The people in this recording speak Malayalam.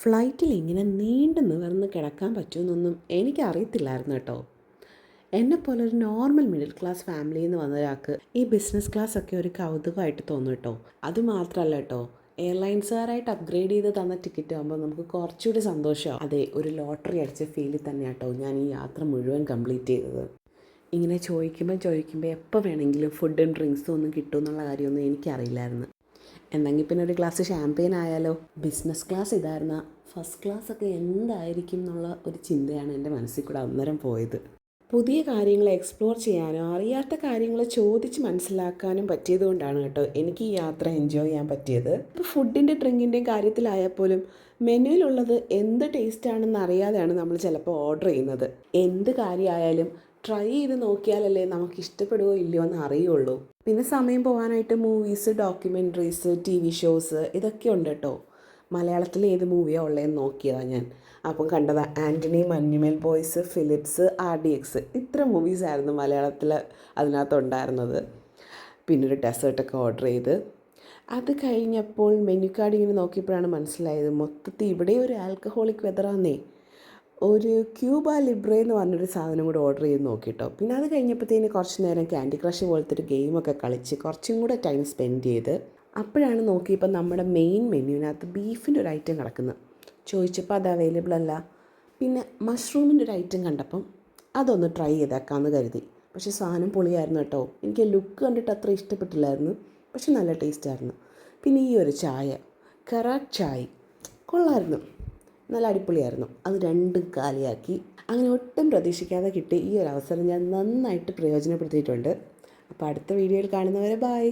ഫ്ലൈറ്റിൽ ഇങ്ങനെ നീണ്ടു നിവർന്ന് കിടക്കാൻ പറ്റുമെന്നൊന്നും എനിക്കറിയത്തില്ലായിരുന്നു കേട്ടോ. എന്നെപ്പോലെ ഒരു നോർമൽ മിഡിൽ ക്ലാസ് ഫാമിലിയിൽ നിന്ന് വന്ന ഒരാൾക്ക് ഈ ബിസിനസ് ക്ലാസ് ഒക്കെ ഒരു കൗതുകമായിട്ട് തോന്നും കേട്ടോ. അതുമാത്രമല്ല കേട്ടോ, എയർലൈൻസുകാരായിട്ട് അപ്ഗ്രേഡ് ചെയ്ത് തന്ന ടിക്കറ്റ് ആകുമ്പോൾ നമുക്ക് കുറച്ചുകൂടി സന്തോഷമാവും. അതെ, ഒരു ലോട്ടറി അടിച്ച ഫീലിൽ തന്നെ കേട്ടോ ഞാൻ ഈ യാത്ര മുഴുവൻ കംപ്ലീറ്റ് ചെയ്തത്. ഇങ്ങനെ ചോദിക്കുമ്പോൾ എപ്പോൾ വേണമെങ്കിലും ഫുഡും ഡ്രിങ്ക്സും ഒന്നും കിട്ടുമെന്നുള്ള കാര്യമൊന്നും എനിക്കറിയില്ലായിരുന്നു. എന്നെങ്കിൽ പിന്നെ ഒരു ഗ്ലാസ് ഷാമ്പെയിൻ ആയാലോ. ബിസിനസ് ക്ലാസ് ഇതായിരുന്ന ഫസ്റ്റ് ക്ലാസ്സൊക്കെ എന്തായിരിക്കും എന്നുള്ള ഒരു ചിന്തയാണ് എൻ്റെ മനസ്സിൽ കൂടെ അന്നേരം പോയത്. പുതിയ കാര്യങ്ങൾ എക്സ്പ്ലോർ ചെയ്യാനോ അറിയാത്ത കാര്യങ്ങൾ ചോദിച്ച് മനസ്സിലാക്കാനും പറ്റിയതുകൊണ്ടാണ് കേട്ടോ എനിക്ക് ഈ യാത്ര എൻജോയ് ചെയ്യാൻ പറ്റിയത്. ഇപ്പോൾ ഫുഡിൻ്റെ ഡ്രിങ്കിൻ്റെയും കാര്യത്തിലായാൽ പോലും മെനുവിലുള്ളത് എന്ത് ടേസ്റ്റാണെന്ന് അറിയാതെയാണ് നമ്മൾ ചിലപ്പോൾ ഓർഡർ ചെയ്യുന്നത്. എന്ത് കാര്യമായാലും ട്രൈ ചെയ്ത് നോക്കിയാലല്ലേ നമുക്ക് ഇഷ്ടപ്പെടുകയോ ഇല്ലയോ എന്ന് അറിയുള്ളൂ. പിന്നെ സമയം പോകാനായിട്ട് മൂവീസ്, ഡോക്യുമെൻ്ററീസ്, TV ഷോസ് ഇതൊക്കെ ഉണ്ട് കേട്ടോ. മലയാളത്തിൽ ഏത് മൂവിയാണ് ഉള്ളതെന്ന് നോക്കിയതാണ് ഞാൻ. അപ്പം കണ്ടതാ ആൻ്റണി, മഞ്ഞുമേൽ ബോയ്സ്, ഫിലിപ്സ്, RDX ഇത്ര മൂവീസായിരുന്നു മലയാളത്തിൽ അതിനകത്തുണ്ടായിരുന്നത്. പിന്നെ ഒരു ഡെസേർട്ടൊക്കെ ഓർഡർ ചെയ്ത് അത് കഴിഞ്ഞപ്പോൾ മെനു കാർഡ് ഇങ്ങനെ നോക്കിയപ്പോഴാണ് മനസ്സിലായത് മൊത്തത്തിൽ ഇവിടെ ഒരു ആൽക്കഹോളിക് വെതറാന്നേ. ഒരു ക്യൂബ ലിബ്രെ എന്ന് പറഞ്ഞൊരു സാധനം കൂടെ ഓർഡർ ചെയ്ത് നോക്കിട്ടോ. പിന്നെ അത് കഴിഞ്ഞപ്പോഴത്തേന് കുറച്ച് നേരം ക്യാൻഡി ക്രഷ് പോലത്തെ ഒരു ഗെയിമൊക്കെ കളിച്ച് കുറച്ചും കൂടെ ടൈം സ്പെൻഡ് ചെയ്ത് അപ്പോഴാണ് നോക്കിയപ്പോൾ നമ്മുടെ മെയിൻ മെനുവിനകത്ത് ബീഫിൻ്റെ ഒരു ഐറ്റം കിടക്കുന്നത്. ചോദിച്ചപ്പോൾ അത് അവൈലബിൾ അല്ല. പിന്നെ മഷ്റൂമിൻ്റെ ഒരു ഐറ്റം കണ്ടപ്പം അതൊന്ന് ട്രൈ ചെയ്തേക്കാമെന്ന് കരുതി. പക്ഷേ സാധനം പൊളിയായിരുന്നു കേട്ടോ. എനിക്ക് ലുക്ക് കണ്ടിട്ട് അത്ര ഇഷ്ടപ്പെട്ടില്ലായിരുന്നു, പക്ഷെ നല്ല ടേസ്റ്റായിരുന്നു. പിന്നെ ഈ ഒരു ചായ, കറാറ്റ് ചായ കൊള്ളായിരുന്നു, നല്ല അടിപൊളിയായിരുന്നു. അത് രണ്ടും കാലിയാക്കി. അങ്ങനെ ഒട്ടും പ്രതീക്ഷിക്കാതെ കിട്ടി ഈ ഒരു അവസരം ഞാൻ നന്നായിട്ട് പ്രയോജനപ്പെടുത്തിയിട്ടുണ്ട്. അപ്പോൾ അടുത്ത വീഡിയോയിൽ കാണുന്നവരെ ബായ്.